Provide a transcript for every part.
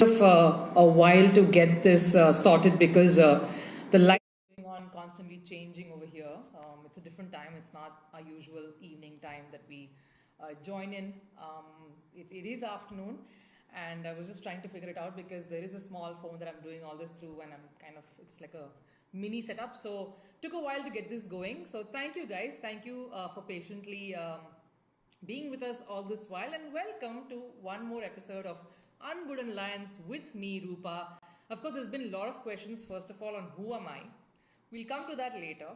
of a while to get this sorted because the light is going on constantly changing over here. It's a different time. It's not our usual evening time that we join in. It is afternoon, and I was just trying to figure it out because there is a small phone that I'm doing all this through, and I'm kind of it's like a mini setup. So took a while to get this going. So thank you guys. Thank you for patiently. Being with us all this while, and welcome to one more episode of ANBU DEN Lions with me, Rupa. Of course, there's been a lot of questions, first of all, on who am I. We'll come to that later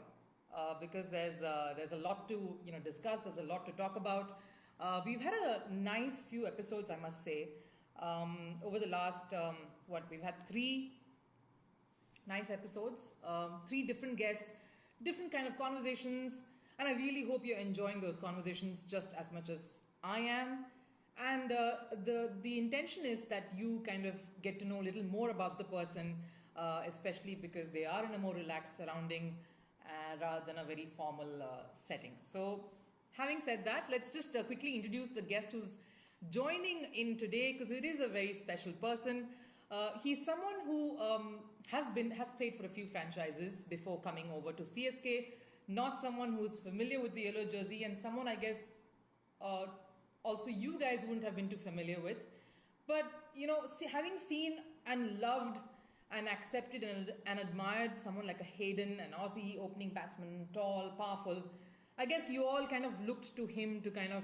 because there's a lot to discuss. There's a lot to talk about. We've had a nice few episodes, I must say, over the last we've had three nice episodes, three different guests, different kind of conversations, and I really hope you're enjoying those conversations just as much as I am. And the intention is that you kind of get to know a little more about the person, especially because they are in a more relaxed surrounding rather than a very formal setting. So having said that, let's just quickly introduce the guest who's joining in today, because it is a very special person. He's someone who has played for a few franchises before coming over to CSK. Not someone who's familiar with the yellow jersey, and someone I guess also you guys wouldn't have been too familiar with. But having seen and loved and accepted and admired someone like a Hayden, an Aussie opening batsman, tall, powerful, I guess you all kind of looked to him to kind of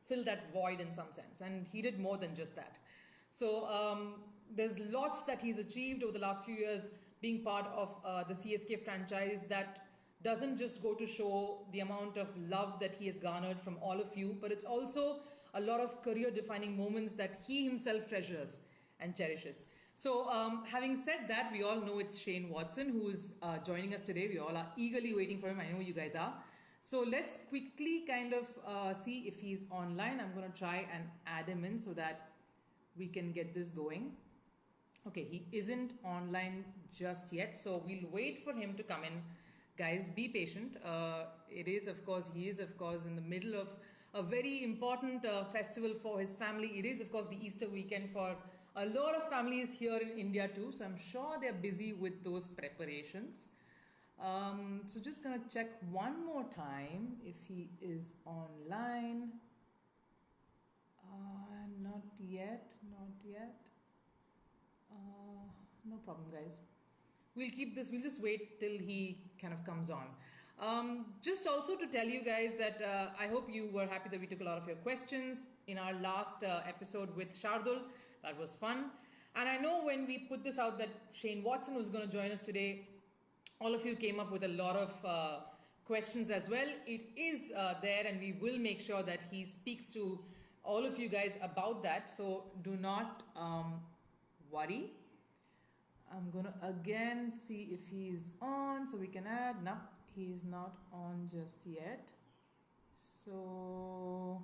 fill that void in some sense, and he did more than just that. So there's lots that he's achieved over the last few years being part of the CSK franchise that doesn't just go to show the amount of love that he has garnered from all of you, but it's also a lot of career-defining moments that he himself treasures and cherishes. So having said that, we all know it's Shane Watson who's joining us today. We all are eagerly waiting for him. I know you guys are. So let's quickly kind of see if he's online. I'm going to try and add him in so that we can get this going. Okay, he isn't online just yet, so we'll wait for him to come in. Guys, be patient. He is, of course, in the middle of a very important festival for his family. It is, of course, the Easter weekend for a lot of families here in India too, so I'm sure they're busy with those preparations. So just gonna check one more time if he is online. Not yet. No problem, guys. We'll just wait till he kind of comes on. Just also to tell you guys that I hope you were happy that we took a lot of your questions in our last episode with Shardul. That was fun. And I know when we put this out that Shane Watson was going to join us today, all of you came up with a lot of questions as well. It is there, and we will make sure that he speaks to all of you guys about that. So do not worry. I'm gonna again see if he's on so we can add. No, he's not on just yet. So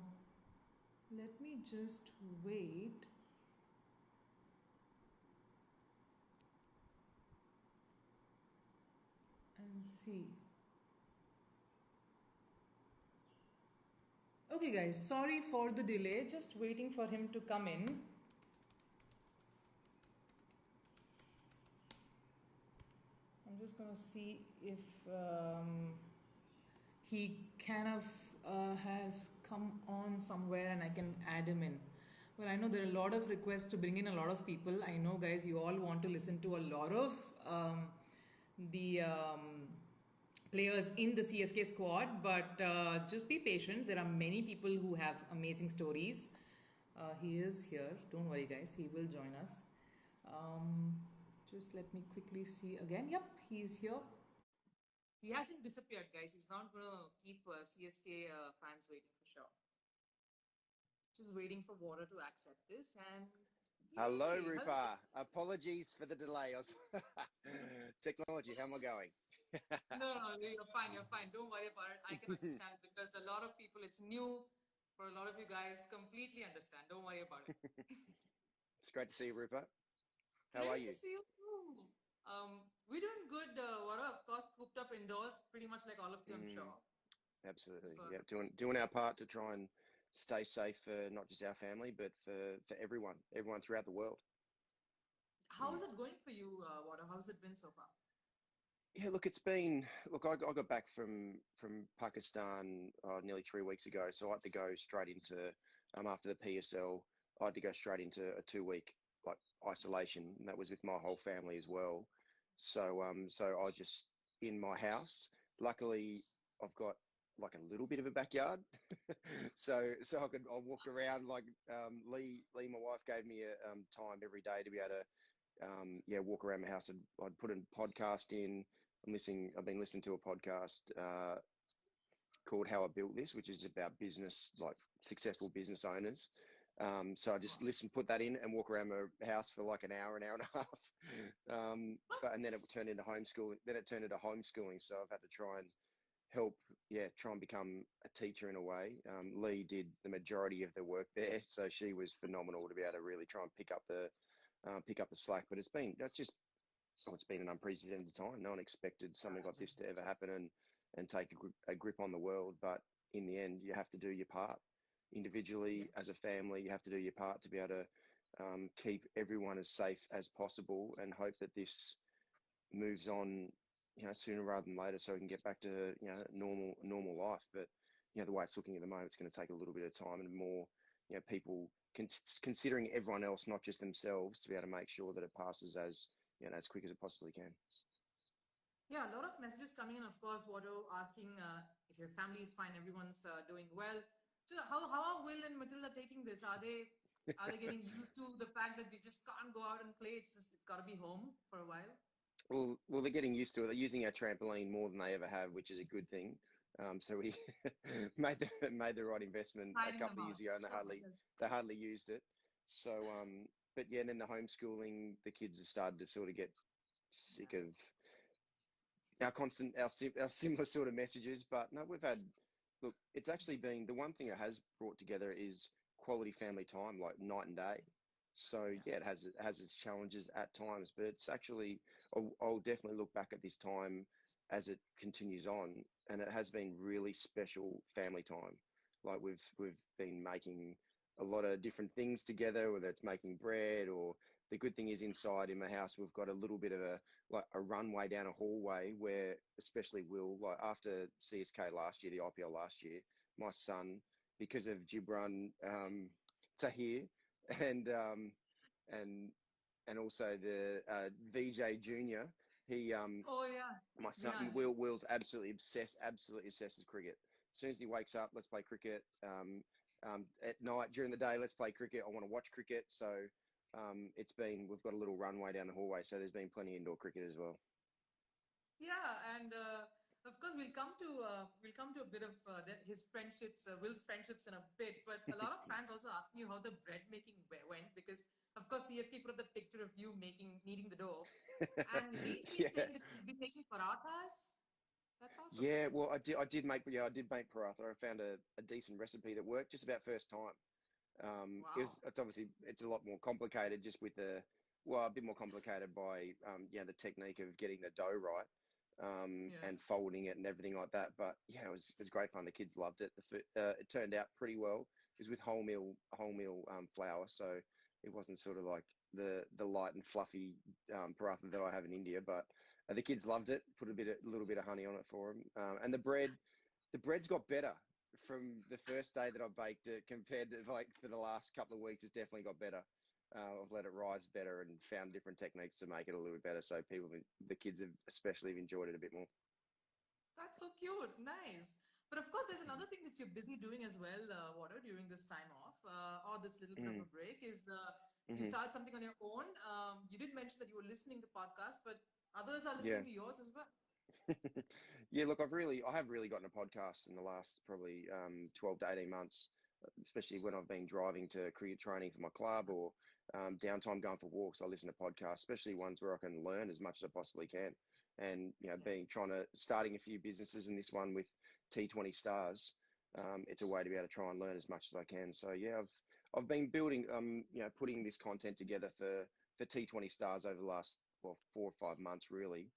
let me just wait. And see. Okay guys, sorry for the delay. Just waiting for him to come in. I'm just going to see if he kind of has come on somewhere and I can add him in. Well, I know there are a lot of requests to bring in a lot of people. I know, guys, you all want to listen to a lot of the players in the CSK squad, but just be patient. There are many people who have amazing stories. He is here. Don't worry, guys. He will join us. Just let me quickly see again. Yep, he's here. He hasn't disappeared, guys. He's not going to keep CSK fans waiting for sure. Just waiting for water to accept this. And hello, Rupa. Apologies for the delay. Technology, how am I going? No, you're fine. Don't worry about it. I can understand because a lot of people, it's new for a lot of you guys. Completely understand. Don't worry about it. It's great to see you, Rupa. How are you? Great to see you too. We're doing good. Of course, cooped up indoors, pretty much like all of you, I'm sure. Absolutely. Yeah, doing our part to try and stay safe for not just our family, but for everyone throughout the world. How is it going for you, Wada? How's it been so far? Yeah, look, it's been look. I got back from Pakistan nearly 3 weeks ago, so I had to go straight into after the PSL. I had to go straight into a 2 week like isolation, and that was with my whole family as well. So I was just in my house. Luckily, I've got like a little bit of a backyard, so I'll walk around like Lee, my wife gave me a time every day to be able to yeah, walk around my house. I'd put a podcast in. I've been listening to a podcast called How I Built This, which is about business, like successful business owners. So I just put that in and walk around my house for like an hour and a half. And then it turned into homeschooling. Then it turned into homeschooling. So I've had to try and help, yeah, try and become a teacher in a way. Lee did the majority of the work there, so she was phenomenal to be able to really try and pick up the slack. But it's been an unprecedented time. No one expected something like this to ever happen and take a grip on the world. But in the end, you have to do your part. Individually, as a family, you have to do your part to be able to keep everyone as safe as possible and hope that this moves on, sooner rather than later, so we can get back to, normal life. But, the way it's looking at the moment, it's going to take a little bit of time and more, people considering everyone else, not just themselves, to be able to make sure that it passes as quick as it possibly can. Yeah, a lot of messages coming in, of course, Wado, asking if your family is fine, everyone's doing well. So how are Will and Matilda taking this? Are they getting used to the fact that they just can't go out and play? It's got to be home for a while. Well, they're getting used to it. They're using our trampoline more than they ever have, which is a good thing. So we made the right investment a Hiding them couple of out. years ago, and Sure. they hardly used it. So, but yeah, and then the homeschooling, the kids have started to sort of get sick of our similar sort of messages. But no, look, it's actually been the one thing it has brought together is quality family time, like night and day. So yeah, it has its challenges at times, but it's actually I'll definitely look back at this time as it continues on, and it has been really special family time. Like we've been making a lot of different things together, whether it's making bread or the good thing is inside in my house we've got a little bit of a runway down a hallway where especially Will, like after CSK last year, the IPL last year, my son, because of Gibran Tahir and and and also the VJ Junior. He Oh yeah, My son yeah. Will's absolutely obsessed with cricket. As soon as he wakes up, let's play cricket. At night during the day, let's play cricket. I want to watch cricket. So we've got a little runway down the hallway, so there's been plenty of indoor cricket as well. Yeah, and of course we'll come to a bit of his friendships, Will's friendships in a bit. But a lot of fans also asking you how the bread making went because of course CSK put up the picture of you kneading the dough, and Lee's been Yeah. saying that you've been making parathas. That's awesome. Yeah, well, I did make paratha. I found a decent recipe that worked just about first time. Wow. It's obviously it's a lot more complicated just with a bit more complicated by the technique of getting the dough right, Yeah. and folding it and everything like that. But yeah, it was great fun. The kids loved it. It turned out pretty well. It was with wholemeal flour, so it wasn't sort of like the light and fluffy paratha that I have in India. But the kids loved it. Put a little bit of honey on it for them, and the bread's got better from the first day that I baked it compared to like for the last couple of weeks. It's definitely got better. I've let it rise better and found different techniques to make it a little bit better. So the kids have especially have enjoyed it a bit more. That's so cute. Nice. But of course, there's another thing that you're busy doing as well, Wado, during this time off or this little bit of Mm, a break is you hmm started something on your own. You did mention that you were listening to podcasts, but others are Yeah. listening to yours as well. Yeah, look, I have really gotten a podcast in the last probably 12 to 18 months, especially when I've been driving to cricket training for my club or downtime going for walks. I listen to podcasts, especially ones where I can learn as much as I possibly can. And, Yeah. starting a few businesses and this one with T20 Stars, it's a way to be able to try and learn as much as I can. So yeah, I've been building, putting this content together for T20 Stars over the last, well, 4 or 5 months really.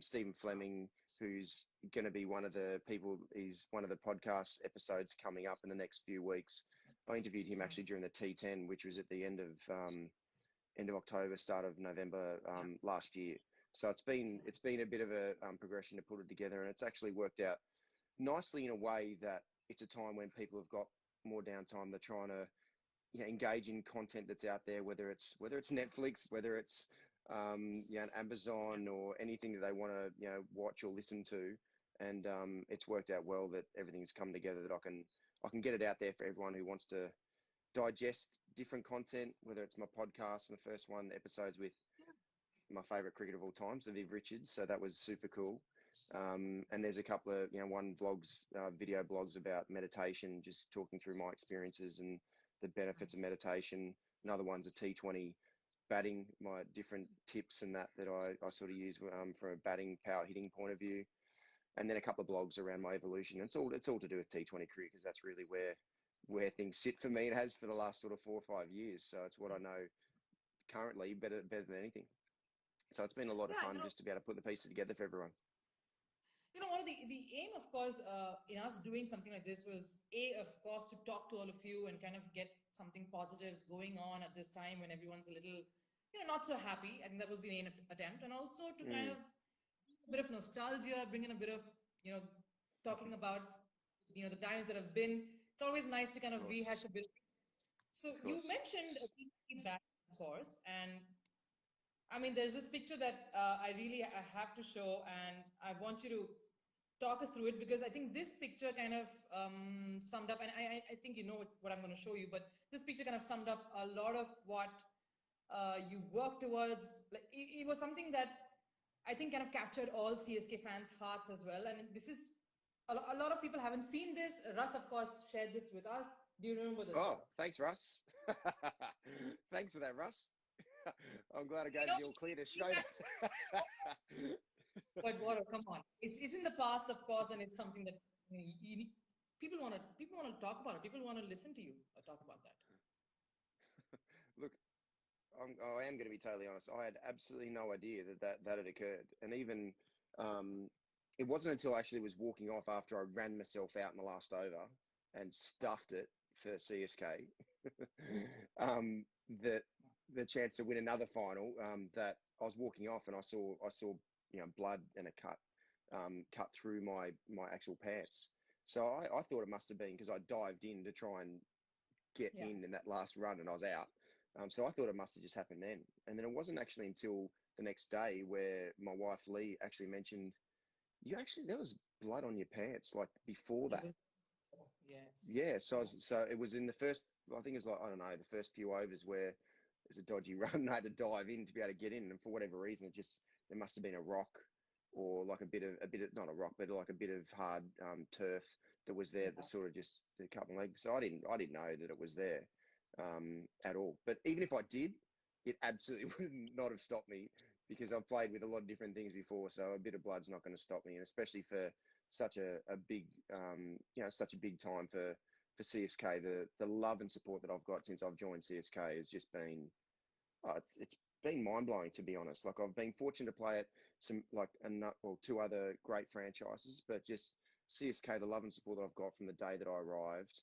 Stephen Wow. Fleming, who's going to be one of the people, is one of the podcast episodes coming up in the next few weeks. I interviewed him actually Nice. during the T10, which was at the end of October, start of November Yeah. last year. So it's been a bit of a progression to put it together, and it's actually worked out nicely in a way that it's a time when people have got more downtime. They're trying to engage in content that's out there, whether it's Netflix, whether it's Amazon or anything that they want to watch or listen to, and it's worked out well that everything's come together that I can get it out there for everyone who wants to digest different content, whether it's my podcast, my first one, episodes with my favorite cricketer of all time, so Viv Richards. So that was super cool. And there's a couple of, one vlogs, video blogs about meditation, just talking through my experiences and the benefits of Nice. meditation. Another one's a T20 batting, my different tips and that I sort of use from a batting power hitting point of view. And then a couple of blogs around my evolution. It's all to do with T20 cricket because that's really where things sit for me. It has for the last sort of 4 or 5 years. So it's what I know currently better than anything. So it's been a lot of Yeah, fun just to be able to put the pieces together for everyone. one of the aim, of course, in us doing something like this was of course, to talk to all of you and kind of get something positive going on at this time when everyone's a little, not so happy. I think that was the main attempt, and also to kind Mm, of a bit of nostalgia, bring in a bit of, you know, talking about, the times that have been. It's always nice to kind of of course, rehash a bit. So of you course. mentioned a feedback, of course, and I mean, there's this picture that I have to show, and I want you to talk us through it because I think this picture kind of summed up, and I think you know what I'm going to show you, but this picture kind of summed up a lot of what you've worked towards. Like it was something that I think kind of captured all CSK fans' hearts as well. And this is a lot of people haven't seen this. Russ, of course, shared this with us. Do you remember this Oh, shot? thanks, Russ. Thanks for that, Russ. I'm glad I You gave know, you all clear to show that. but water, come on. It's in the past, of course, and it's something that people want to talk about it. People want to listen to you talk about that. Look, I am going to be totally honest. I had absolutely no idea that had occurred, and even it wasn't until I actually was walking off after I ran myself out in the last over and stuffed it for CSK that the chance to win another final that I was walking off and I saw blood and a cut through my actual pants. So I thought it must have been because I dived in to try and get Yeah. in that last run and I was out. So I thought it must have just happened then. And then it wasn't actually until the next day where my wife Lee actually mentioned, there was blood on your pants like before It that. was, yes. Yeah, so Yeah. so it was in the first, I think it's like, I don't know, the first few overs where there's a dodgy run, and I had to dive in to be able to get in, and for whatever reason, there must have been a rock or like a bit of not a rock, but like a bit of hard turf that was there that sort of just cut my leg. So I didn't know that it was there at all. But even if I did, it absolutely would not have stopped me because I've played with a lot of different things before. So a bit of blood's not going to stop me, and especially for such a big such a big time for CSK. The love and support that I've got since I've joined CSK has just been it's been mind blowing, to be honest. Like I've been fortunate to play at some two other great franchises, but just CSK, the love and support that I've got from the day that I arrived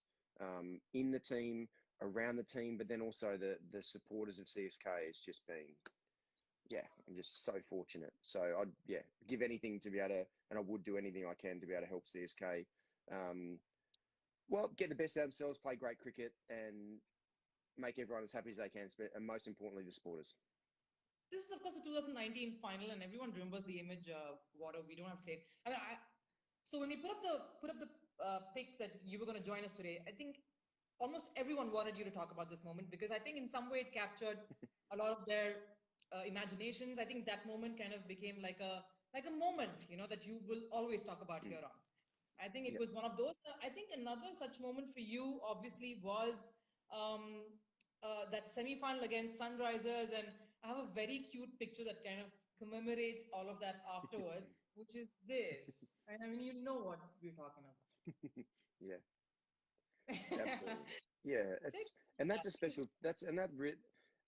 in the team, around the team, but then also the supporters of CSK has just been, yeah, I'm just so fortunate. So I'd give anything to be able to, and I would do anything I can to be able to help CSK. Well, get the best out of themselves, play great cricket, and make everyone as happy as they can, and most importantly, the supporters. This is, of course, the 2019 final, and everyone remembers the image. Water, we don't have to say it. I mean, so when we put up the pic that you were going to join us today, I think almost everyone wanted you to talk about this moment because I think in some way it captured a lot of their imaginations. I think that moment kind of became like a moment, that you will always talk about Mm. here on. I think it Yep. was one of those. I think another such moment for you, obviously, was um, that semi-final against Sunrisers, and I have a very cute picture that kind of commemorates all of that afterwards, which is this. And I mean, you know what we're talking Yeah, about. absolutely. Yeah, Take it's and that's that a because special. That's and that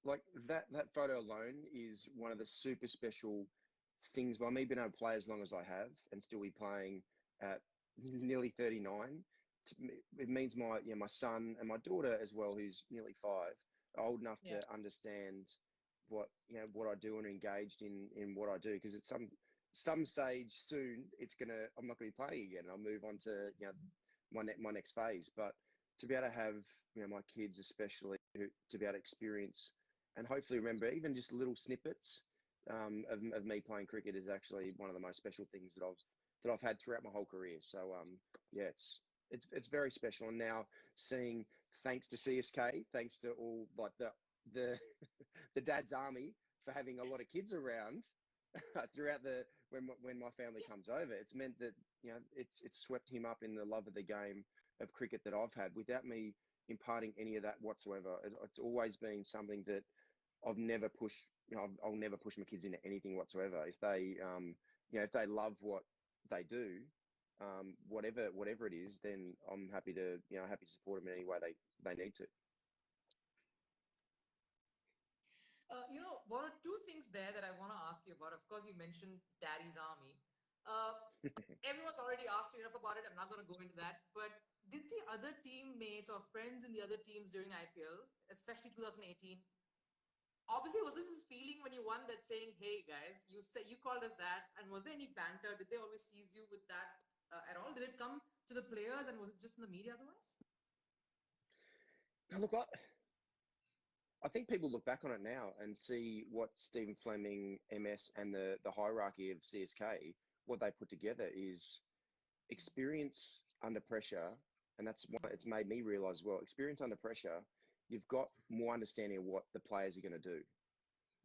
like that photo alone is one of the super special things. By me being able to play as long as I have and still be playing at nearly 39, it means my son and my daughter as well, who's nearly 5, are old enough Yeah. to understand what I do and are engaged in what I do. Because at some stage soon, I'm not gonna be playing again. I'll move on to my next phase. But to be able to have my kids especially to be able to experience and hopefully remember even just little snippets of me playing cricket is actually one of the most special things that I've had throughout my whole career. So yeah, it's very special. And now seeing, thanks to CSK, thanks to all like the the dad's army for having a lot of kids around throughout when my family comes over, it's meant that it's swept him up in the love of the game of cricket that I've had without me imparting any of that whatsoever. It's always been something that I've never pushed. I'll never push my kids into anything whatsoever. If if they love what they do, whatever it is, then I'm happy to support them in any way they need to. One or two things there that I want to ask you about. Of course, you mentioned Daddy's Army. Everyone's already asked you enough about it. I'm not going to go into that. But did the other teammates or friends in the other teams during IPL, especially 2018, obviously was this feeling when you won that saying, "Hey guys, you called us that," and was there any banter? Did they always tease you with that at all? Did it come to the players, and was it just in the media otherwise? Now, look, I think people look back on it now and see what Stephen Fleming, MS, and the hierarchy of CSK, what they put together is experience under pressure. And that's what it's made me realize as well. Experience under pressure, you've got more understanding of what the players are going to do.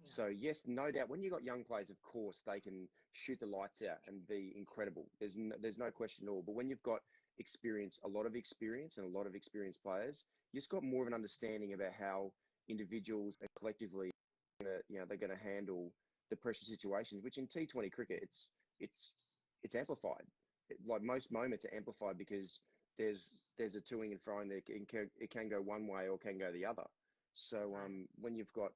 Yeah. So yes, no doubt, when you've got young players, of course, they can shoot the lights out and be incredible. There's no question at all. But when you've got a lot of experience and a lot of experienced players, you just got more of an understanding about how individuals and collectively, they're going to handle the pressure situations. Which in T20 cricket, it's amplified. Like most moments are amplified because there's a toing and froing that it can go one way or can go the other. So when you've got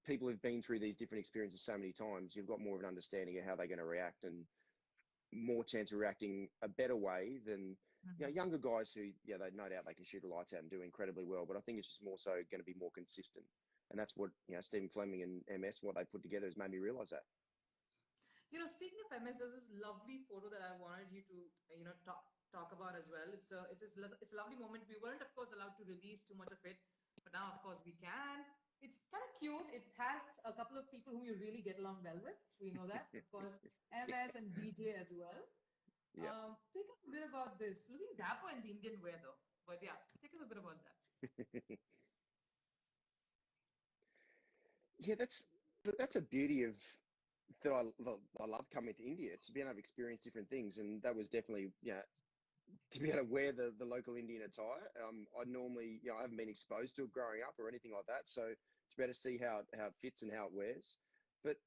people who've been through these different experiences so many times, you've got more of an understanding of how they're going to react and more chance of reacting a better way than younger guys who, they no doubt they can shoot the lights out and do incredibly well. But I think it's just more so going to be more consistent. And that's what, Stephen Fleming and MS, what they put together has made me realize that. Speaking of MS, there's this lovely photo that I wanted you to, talk about as well. It's a lovely moment. We weren't, of course, allowed to release too much of it, but now, of course, we can. It's kind of cute. It has a couple of people whom you really get along well with. We know that, of course, MS and DJ as well. Yeah. Take us a bit about this. Looking dapper in the Indian way, though. But yeah, take us a bit about that. Yeah, that's a beauty of that I love coming to India. It's being able to experience different things, and that was definitely to be able to wear the local Indian attire. I normally I haven't been exposed to it growing up or anything like that, so to be able to see how it fits and how it wears. But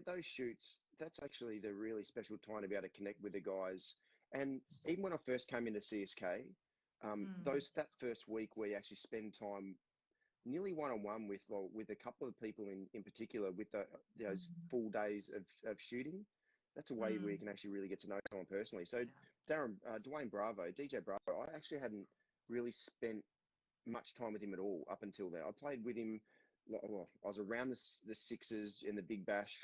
those shoots, that's actually the really special time to be able to connect with the guys. And even when I first came into CSK, that first week where you actually spend time nearly one-on-one with a couple of people in particular with those full days of shooting, that's a way where you can actually really get to know someone personally. So Dwayne Bravo, DJ Bravo, I actually hadn't really spent much time with him at all up until then. I played with him, well, I was around the Sixers in the Big Bash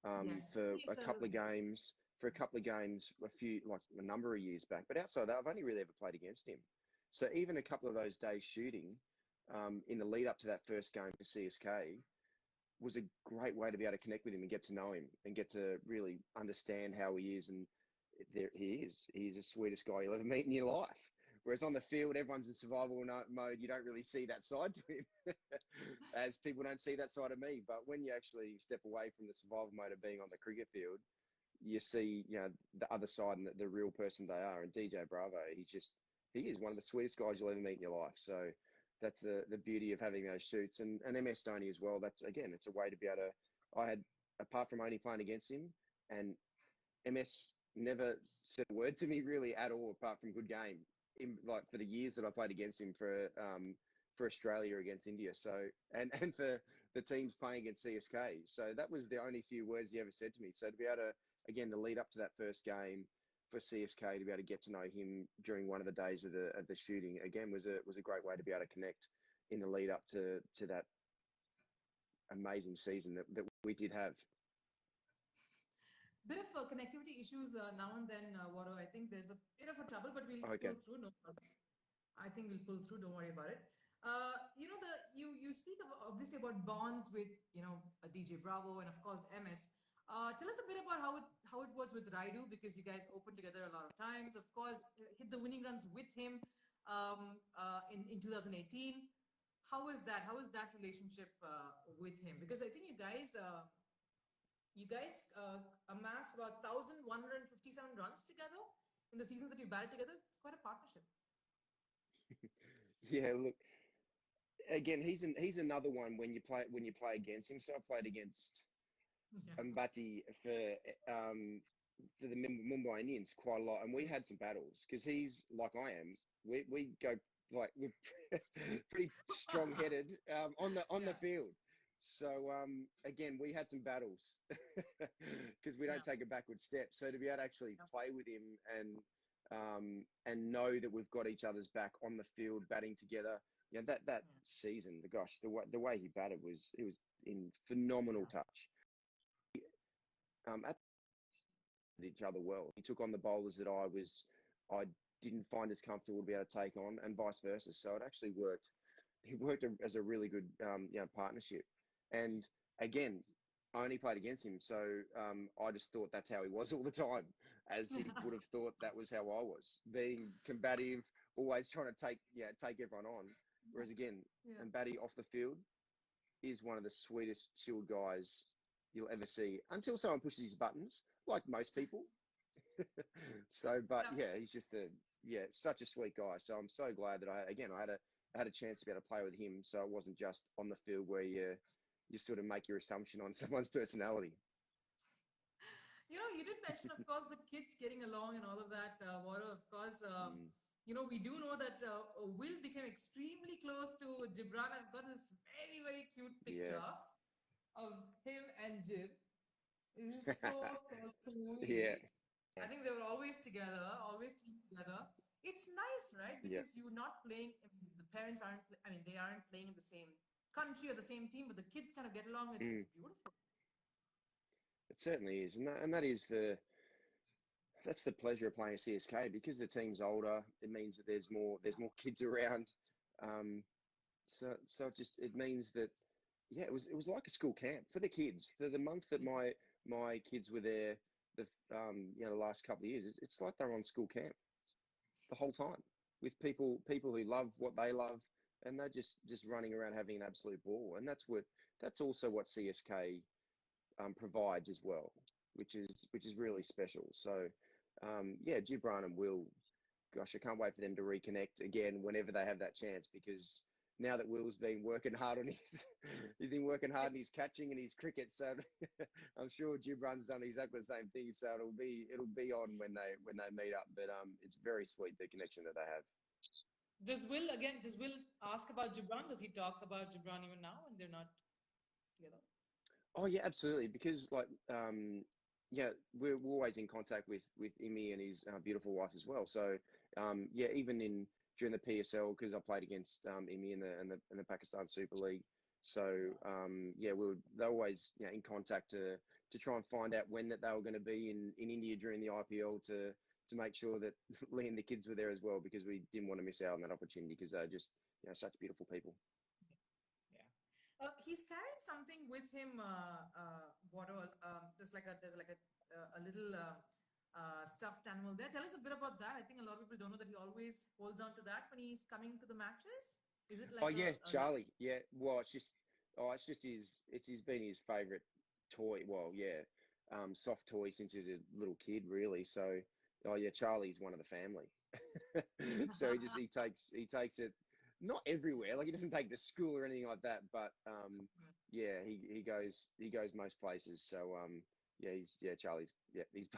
for a couple of games, a number of years back. But outside of that, I've only really ever played against him. So even a couple of those days shooting in the lead up to that first game for CSK was a great way to be able to connect with him and get to know him and get to really understand how he is. And there he is. He's the sweetest guy you'll ever meet in your life. Whereas on the field, everyone's in survival mode. You don't really see that side to him, as people don't see that side of me. But when you actually step away from the survival mode of being on the cricket field, you see, the other side and the real person they are. And DJ Bravo, he is one of the sweetest guys you'll ever meet in your life. So that's the beauty of having those shoots. And MS Stoney as well. That's, again, it's a way to be able to, apart from only playing against him, and MS never said a word to me really at all, apart from good game, for the years that I played against him for Australia against India. So, and for the teams playing against CSK. So that was the only few words he ever said to me. So to be able to, again, the lead up to that first game, for CSK to be able to get to know him during one of the days of the shooting again was a great way to be able to connect in the lead up to that amazing season that we did have. Bit of connectivity issues now and then, Varo. I think there's a bit of a trouble, but we'll Okay. pull through. No problems. I think we'll pull through. Don't worry about it. You speak obviously about bonds with DJ Bravo and of course MS. Tell us a bit about how it was with Raidu, because you guys opened together a lot of times. Of course, hit the winning runs with him in 2018. How was that? How was that relationship with him? Because I think you guys amassed about 1,157 runs together in the season that you batted together. It's quite a partnership. Yeah, look, again, he's another one when you play against him. So I played against Ambati for the Mumbai Indians quite a lot, and we had some battles because he's like I am. We go like we're pretty strong headed on the field. So again, we had some battles because we don't take a backward step. So to be able to actually play with him and know that we've got each other's back on the field batting together. That season, the way he batted was in phenomenal touch. At each other well. He took on the bowlers that I didn't find as comfortable to be able to take on, and vice versa. So it actually worked. He worked as a really good partnership. And again, I only played against him, so I just thought that's how he was all the time, as he would have thought that was how I was, being combative, always trying to take everyone on. Whereas again, Mbatti off the field is one of the sweetest, chilled guys you'll ever see, until someone pushes his buttons, like most people. So, but he's just such a sweet guy. So I'm so glad that I had a chance to be able to play with him. So it wasn't just on the field where you sort of make your assumption on someone's personality. You did mention, of course, the kids getting along and all of that, Varo. Of course, we do know that Will became extremely close to Gibran. I've got this very, very cute picture of him and Jib. This is so sweet. Yeah. I think they were always together, always together. It's nice, right? Because you're not playing, the parents aren't, they aren't playing in the same country or the same team, but the kids kind of get along. It's beautiful. It certainly is. And that's the pleasure of playing at CSK, because the team's older. It means that there's more kids around. So it means that, it was like a school camp for the kids. For the month that my kids were there, the last couple of years, it's like they're on school camp the whole time with people who love what they love, and they're just running around having an absolute ball. And that's also what CSK provides as well, which is really special. So Gibran and Will, gosh, I can't wait for them to reconnect again whenever they have that chance, because now that Will's been working hard on he's been working hard in his catching and his cricket, so I'm sure Gibran's done exactly the same thing. So it'll be on when they meet up. But it's very sweet, the connection that they have. Does Will ask about Gibran? Does he talk about Gibran even now when they're not together? Oh yeah, absolutely. Because we're always in contact with Imi and his beautiful wife as well. So even during the PSL, because I played against Imi in the Pakistan Super League. So they're always in contact to try and find out when that they were going to be in India during the IPL to make sure that Lee and the kids were there as well, because we didn't want to miss out on that opportunity, because they're just such beautiful people. He's carrying something with him. There's like a little stuffed animal there. Tell us a bit about that. I think a lot of people don't know that he always holds on to that when he's coming to the matches. Is it like? Charlie. Yeah. Well, it's been his favorite toy. Well, soft toy since he was a little kid, really. So, Charlie's one of the family. So he takes it. Not everywhere, like he doesn't take to school or anything like that, but he goes most places. So Charlie's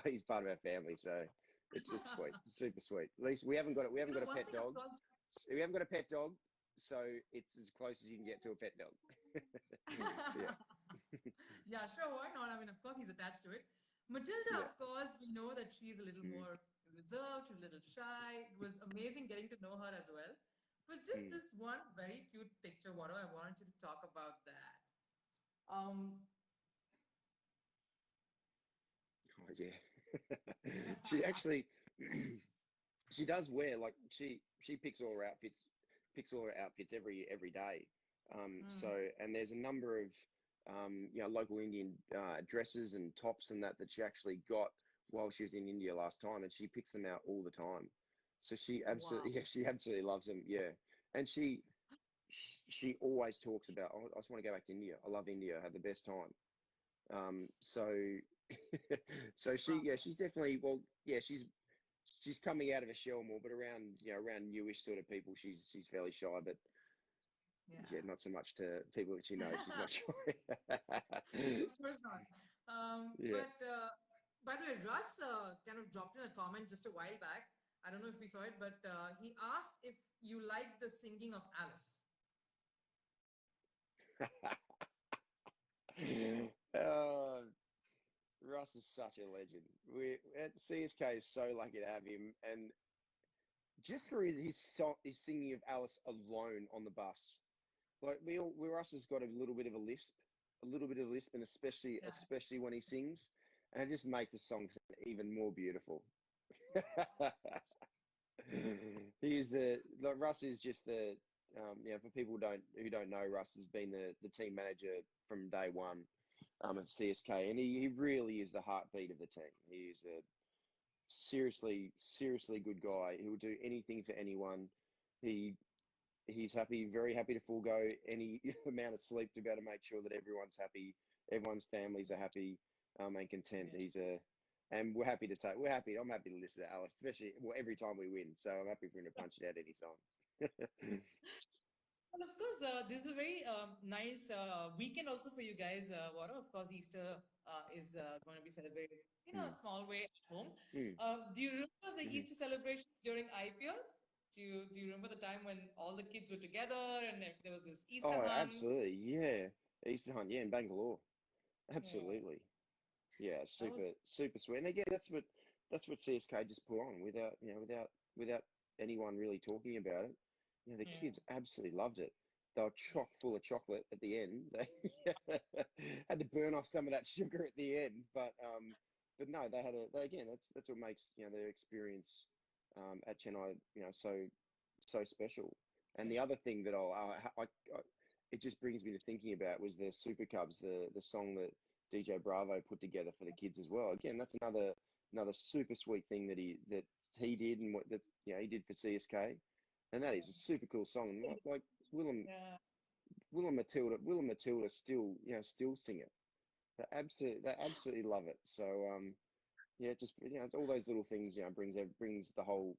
he's part of our family, so it's sweet, super sweet. At least we haven't got a pet dog. We haven't got a pet dog, so it's as close as you can get to a pet dog. Yeah, sure, why not? Of course he's attached to it. Matilda, of course, we know that she's a little more reserved, she's a little shy. It was amazing getting to know her as well. But just Mm. this one very cute picture, what I wanted you to talk about that. Um, Oh yeah. She actually she does wear like she picks all her outfits every day. So mm, and there's a number of local Indian dresses and tops and that she actually got while she was in India last time, and she picks them out all the time. So she wow. absolutely yeah, she absolutely loves them. Yeah, and she always talks about, oh, I just want to go back to India. I love India. I had the best time. So so Wow. she's definitely well, yeah, she's coming out of a shell more, but around newish sort of people, she's fairly shy. But yeah, Yeah. not so much to people that she knows. She's not shy. Of course not. Yeah. But by the way, Russ kind of dropped in a comment just a while back. I don't know if we saw it, but he asked if you like the singing of Alice. uh, Russ is such a legend. We at CSK is so lucky to have him, and just for his singing of Alice alone on the bus. Like Russ has got a little bit of lisp, and Yeah. especially when he sings, and it just makes the song even more beautiful. He is like Russ is just for people who don't know, Russ has been the team manager from day one of CSK, and he really is the heartbeat of the team. He is a seriously good guy. He will do anything for anyone. He he's very happy to forego any amount of sleep to be able to make sure that everyone's happy, everyone's families are happy, and content. Yeah. And I'm happy to listen to Alice, especially well, every time we win. So I'm happy for him to punch it out any time. Well, of course, this is a very nice weekend also for you guys. What of course, Easter is going to be celebrated in a Mm, small way at home. mm, Do you remember the mhm. Easter celebrations during IPL? Do you remember the time when all the kids were together and there was this Easter Oh, hunt? absolutely, yeah. Easter hunt, yeah, in Bangalore, Yeah, absolutely. Yeah, that was super sweet. And again, that's what CSK just put on without anyone really talking about it. The yeah. kids absolutely loved it. They were chock full of chocolate at the end. They had to burn off some of that sugar at the end, but no, again, that's what makes their experience at Chennai so special. And the Special. other thing that it just brings me to thinking about was the Super Cubs, the song that DJ Bravo put together for the kids as well. Again, that's another super sweet thing that he did and what that he did for CSK, and that is a super cool song. And like Willem Yeah. Will and Matilda still sing it. They absolutely love it. So yeah, just all those little things brings the whole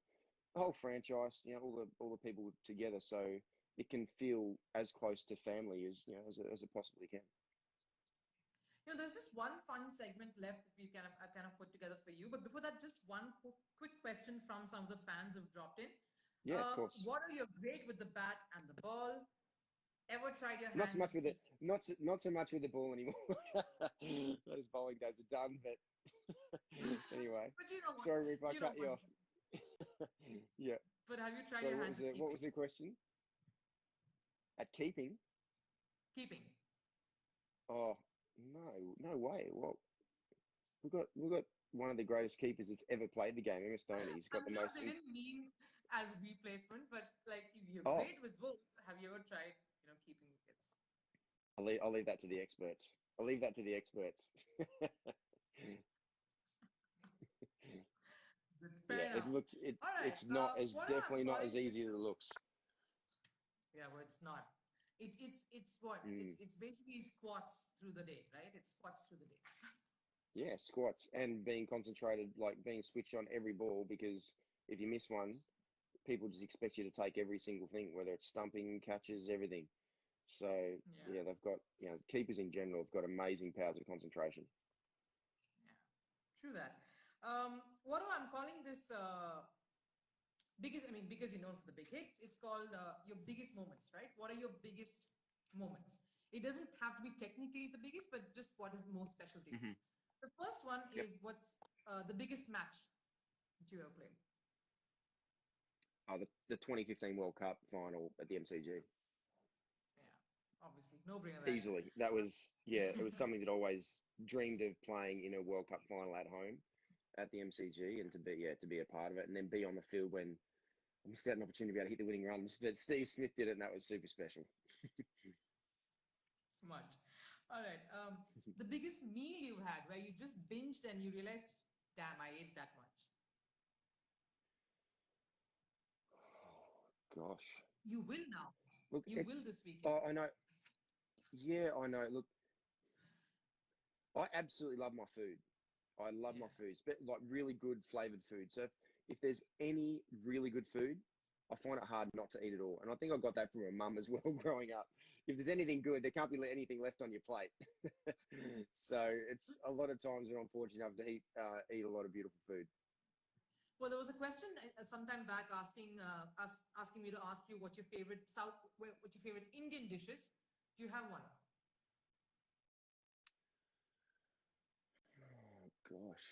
franchise, all the people together, so it can feel as close to family as it possibly can. There's just one fun segment left that we kind of put together for you. But before that, just one quick question from some of the fans who've dropped in. Yeah, of course. What are you great with the bat and the ball? Ever tried your Not so hand much at with it. keeping? Not so much with the ball anymore. Those bowling days are done. But anyway, But you know what? sorry if I You know cut you what? off. Yeah. But have you tried Sorry. your What hands was at the what keeping? was the question? At keeping? Keeping. Oh no way. Well, we've got one of the greatest keepers that's ever played the game, MS Dhoni. He's got I'm the sure most. they didn't mean as replacement, but like if you're Oh, great with both, have you ever tried, keeping wickets? I'll leave that to the experts. I'll leave that to the experts. Good. Fair Yeah, it enough. looks All right. it's What I'm definitely not calling as this. easy as it looks. Yeah, well, it's not. It's what? Mm. It's basically squats through the day, right? It's squats through the day. Yeah, squats and being concentrated, like being switched on every ball, because if you miss one, people just expect you to take every single thing, whether it's stumping, catches, everything. So Yeah, yeah, they've got keepers in general have got amazing powers of concentration. yeah. True that. What do I'm calling this? Biggest, I mean, because for the big hits, it's called your biggest moments, right? What are your biggest moments? It doesn't have to be technically the biggest, but just what is most special to you. Hmm. The first one Yep. is what's the biggest match that you ever played? The 2015 World Cup final at the MCG. Yeah, obviously, no brainer there. Easily. That was, yeah, it was something that I always dreamed of playing in a World Cup final at home at the MCG and to be a part of it and then be on the field when I missed out an opportunity to be able to hit the winning runs. But Steve Smith did it and that was super special. Smart. All right. The biggest meal you've had where you just binged and you realized, damn, I ate that much. Gosh. You will now. Look, You it, will this weekend. oh, I know. Yeah, I know. Look, I absolutely love my food. I love Yeah. my foods, but like really good flavored food. So if there's any really good food, I find it hard not to eat it all. And I think I got that from my mum as well growing up. If there's anything good, there can't be anything left on your plate. So it's a lot of times when I'm fortunate enough to eat a lot of beautiful food. Well, there was a question some time back asking me to ask you what's your favorite what's your favorite Indian dishes. Do you have one? Oh gosh.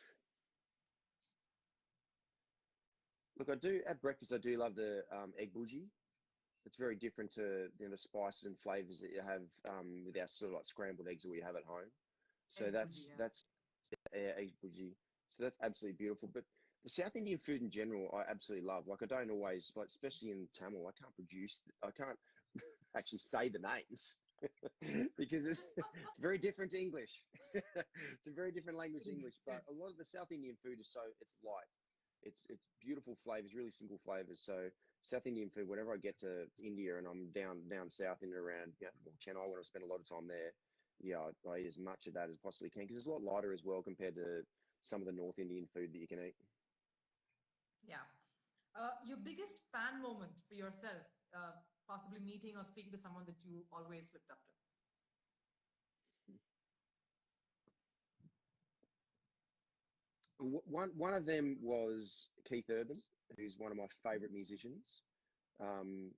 Look, I do at breakfast. I do love the egg bougie. It's very different to the spices and flavors that you have with our sort of like scrambled eggs that we have at home. So Egg bhuji, yeah. that's egg bougie. So that's absolutely beautiful. But the South Indian food in general, I absolutely love. Like I don't always like, especially in Tamil, I can't actually say the names because it's very different to English. It's a very different language, English. But a lot of the South Indian food is it's light. It's beautiful flavors, really simple flavors. So South Indian food, whenever I get to India and I'm down south in and around Chennai, when I spend a lot of time there, yeah, I eat as much of that as possibly can because it's a lot lighter as well compared to some of the North Indian food that you can eat. Yeah. Your biggest fan moment for yourself, possibly meeting or speaking to someone that you always looked up to. One of them was Keith Urban, who's one of my favorite musicians. Um,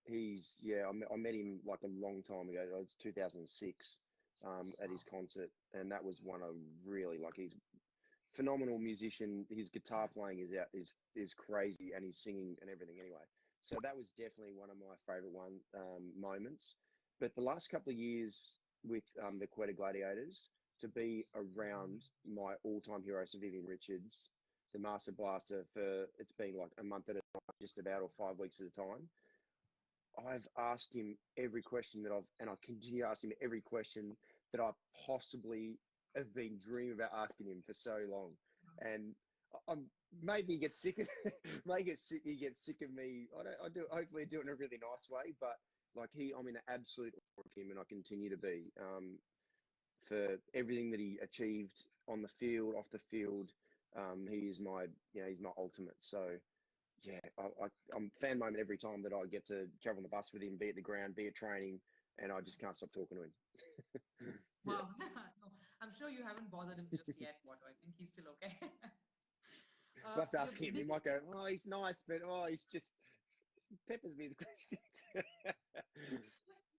I met him like a long time ago. It was 2006 at his concert, and that was one of really like he's phenomenal musician. His guitar playing is crazy, and his singing and everything. Anyway, so that was definitely one of my favorite moments. But the last couple of years with the Quetta Gladiators, to be around my all-time hero, Sir Vivian Richards, the Master Blaster, for it's been like a month at a time, just about, or 5 weeks at a time. I've asked him every question and I continue to ask him every question that I possibly have been dreaming about asking him for so long. And I'm maybe he gets sick of, he gets sick of me. Hopefully do it in a really nice way, but like I'm in absolute awe of him and I continue to be, for everything that he achieved on the field, off the field. He is he's my ultimate. So, yeah, I'm fan moment every time that I get to travel on the bus with him, be at the ground, be at training, and I just can't stop talking to him. Wow. No, I'm sure you haven't bothered him just yet, Podu. I think he's still okay. We'll have to Your ask him. He might biggest, go, oh, he's nice, but he's just peppers me the questions.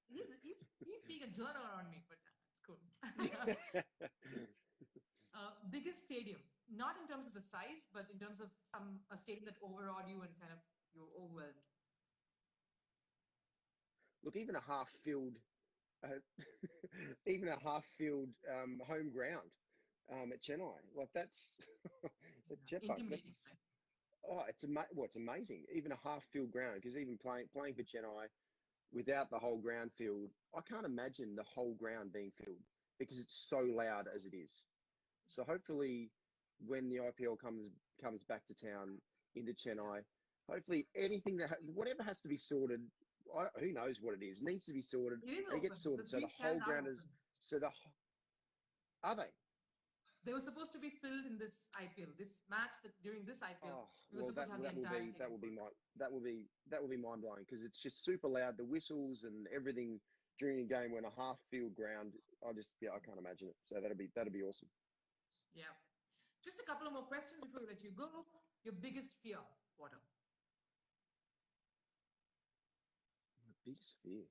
he's being a journo on me, but it's cool. Biggest stadium, not in terms of the size, but in terms of a stadium that overawed you and kind of you're overwhelmed. Look, even a half-filled, uh, even a half-filled home ground at Chennai, like that's at Chepa, Intimidating, that's right? it's amazing. Even a half-filled ground, because even playing for Chennai without the whole ground filled, I can't imagine the whole ground being filled because it's so loud as it is. So hopefully, when the IPL comes back to town into Chennai, hopefully whatever has to be sorted, who knows what it is, needs to be sorted, It is and it open. gets The sorted so three the whole stands are ground is open. so the are they? They were supposed to be filled in this IPL. This match that during this IPL, Oh we were well, supposed to have the entire stadium full. that will be mind blowing because it's just super loud. The whistles and everything during a game when a half field ground. I can't imagine it. So that'll be awesome. Yeah. Just a couple of more questions before we let you go. Your biggest fear, Water. My biggest fear.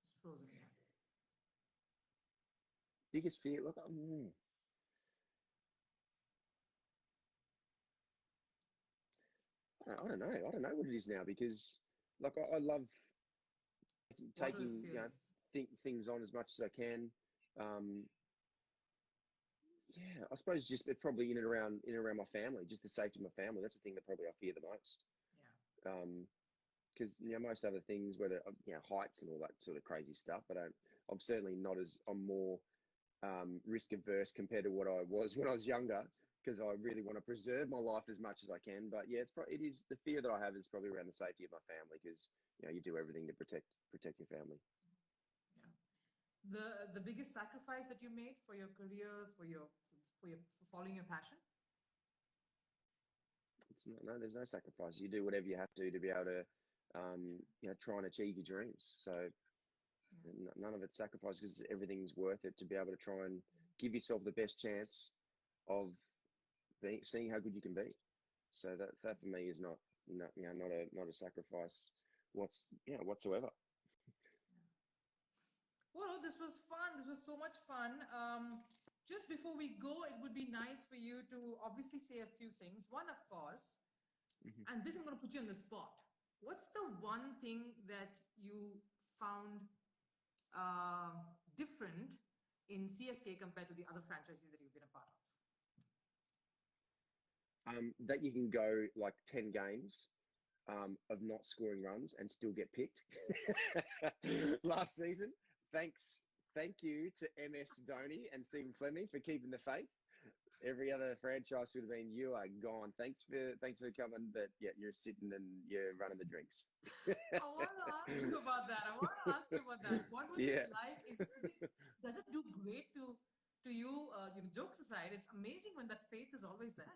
Just frozen, yeah. Biggest fear. Look, I don't know. I don't know what it is now because, like, I love Water is taking, fearless. things on as much as I can. Um, yeah, I suppose just probably in and around my family, just the safety of my family. That's the thing that probably I fear the most. Yeah. Because most other things, whether heights and all that sort of crazy stuff, I'm certainly not as I'm more risk averse compared to what I was when I was younger. Because I really want to preserve my life as much as I can. But yeah, it is the fear that I have is probably around the safety of my family because you do everything to protect your family. Yeah. The biggest sacrifice that you made for your career, for following your passion? No, there's no sacrifice. You do whatever you have to be able to, try and achieve your dreams. So Yeah. none of it's sacrifice because everything's worth it to be able to try and give yourself the best chance of seeing how good you can be. So that for me is not a sacrifice whatsoever. Well, this was fun. This was so much fun. Just before we go, it would be nice for you to obviously say a few things. One, of course, Mhm. and this I'm going to put you on the spot. What's the one thing that you found uh, different in CSK compared to the other franchises that you've been a part of? That you can go like 10 games of not scoring runs and still get picked. Last season, thank you to MS Dhoni and Stephen Fleming for keeping the faith. Every other franchise would have been, you are gone. Thanks for coming, but yeah, you're sitting and you're running the drinks. I want to ask you about that. I want to ask you about that. What was it Yeah, like? Does it do great to you? Jokes aside, it's amazing when that faith is always there.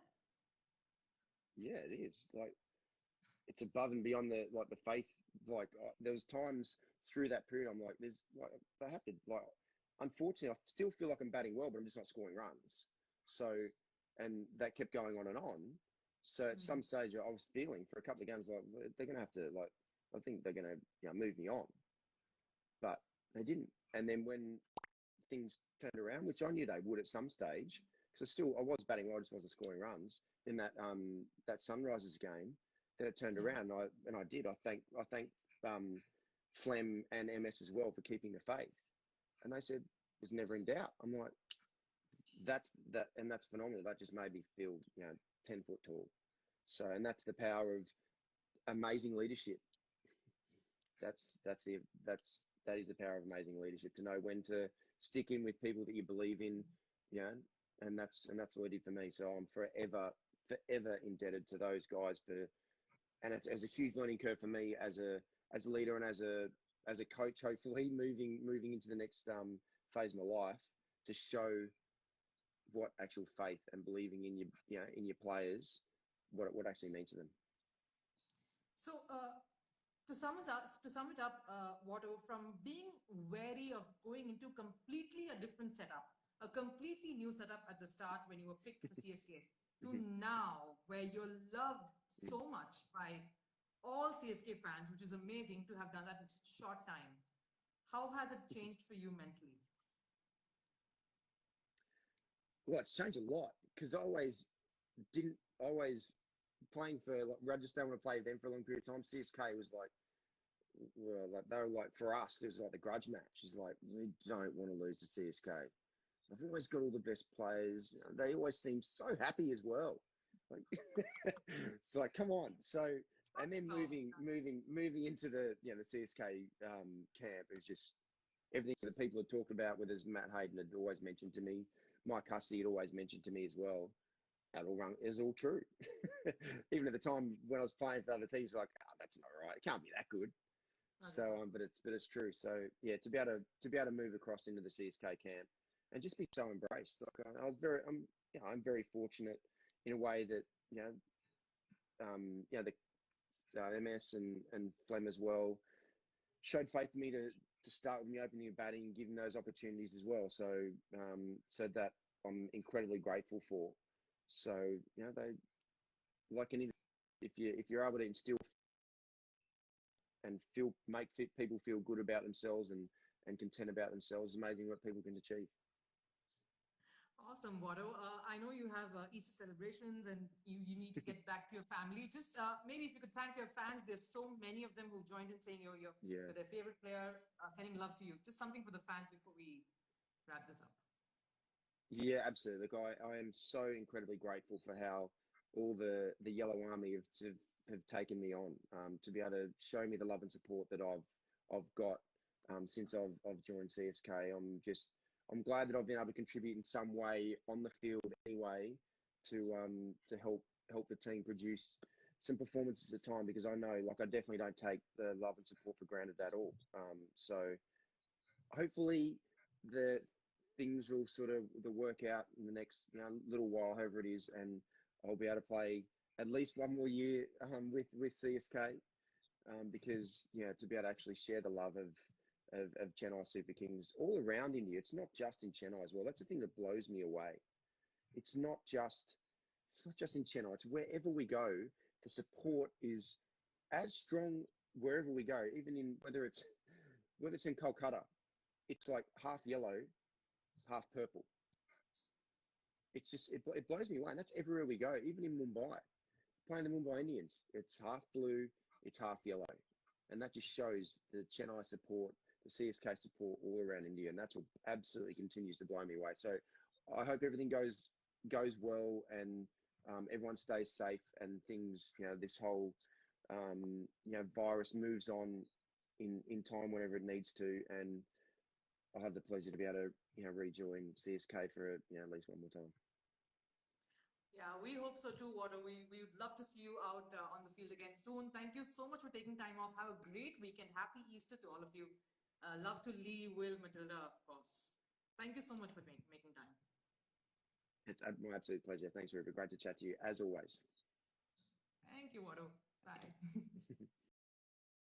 yeah, it is. Like it's above and beyond the faith. Like there was times through that period, I'm like, there's like I have to like. Unfortunately, I still feel like I'm batting well, but I'm just not scoring runs. So, and that kept going on and on. So at some Mm. stage, I was feeling for a couple of games like they're gonna have to like. I think they're gonna move me on, but they didn't. And then when things turned around, which I knew they would at some stage, because I was batting well, I just wasn't scoring runs. In that Sunrisers game, then it turned Yeah. around, and I did. I thank um, Flem and MS as well for keeping the faith, and they said it was never in doubt. I'm like, that's phenomenal. That just made me feel 10 foot tall. So, and that's the power of amazing leadership. That is the power of amazing leadership to know when to stick in with people that you believe in, you know, and that's what it did for me. So I'm forever indebted to those guys and it's a huge learning curve for me as a leader and as a coach, hopefully moving into the next phase of my life to show what actual faith and believing in in your players, what actually means to them. So, to sum it up, Watto, from being wary of going into completely a different setup, a completely new setup at the start when you were picked for CSK, to now where you're loved so much by all CSK fans, which is amazing to have done that in such a short time. How has it changed for you mentally? Well, it's changed a lot because I didn't always playing for like, Rajasthan when I played them for a long period of time. CSK was like, well, like they were like for us, it was like the grudge match. It's like we don't want to lose to CSK. I've always got all the best players. They always seem so happy as well. Like it's like come on. So and then It's all moving into the CSK camp is just everything that people had talked about. With as Matt Hayden had always mentioned to me, Mike Hussey had always mentioned to me as well. That all rung is all true. Even at the time when I was playing for other teams, like that's not right. It can't be that good. So, understand. but it's true. So yeah, to be able to move across into the CSK camp and just be so embraced. Like I'm very fortunate in a way that the MS and Flem as well showed faith in me to start with me opening and batting, giving those opportunities as well. So that I'm incredibly grateful for. So they like any if you're able to instill and make people feel good about themselves and content about themselves, amazing what people can achieve. Awesome, Watto. I know you have Easter celebrations and you need to get back to your family. Just maybe if you could thank your fans. There's so many of them who joined in saying Yeah. you're their favorite player, sending love to you. Just something for the fans before we wrap this up. Yeah, absolutely. Look, I am so incredibly grateful for how all the Yellow Army have taken me on, to be able to show me the love and support that I've got, since I've joined CSK. I'm glad that I've been able to contribute in some way on the field anyway to help the team produce some performances at the time, because I know, like, I definitely don't take the love and support for granted at all. So hopefully the things will sort of the work out in the next, little while, however it is, and I'll be able to play at least one more year, with CSK, because to be able to actually share the love of Chennai Super Kings all around India. It's not just in Chennai as well. That's the thing that blows me away. It's not just it's not just in Chennai. It's wherever we go. The support is as strong wherever we go, even in whether it's in Kolkata. It's like half yellow, half purple. It blows me away, and that's everywhere we go. Even in Mumbai, playing the Mumbai Indians, it's half blue, it's half yellow, and that just shows the Chennai support, the CSK support all around India, and that's what absolutely continues to blow me away. So I hope everything goes well, and everyone stays safe, and things, this whole virus moves on in time whenever it needs to, and I'll have the pleasure to be able to rejoin CSK for at least one more time. Yeah, we hope so too, Watto. We would love to see you out on the field again soon. Thank you so much for taking time off. Have a great weekend. Happy Easter to all of you. Love to Lee, Will, Matilda, of course. Thank you so much for making time. It's my absolute pleasure. Thanks, Ruben. Great to chat to you as always. Thank you, Watto. Bye.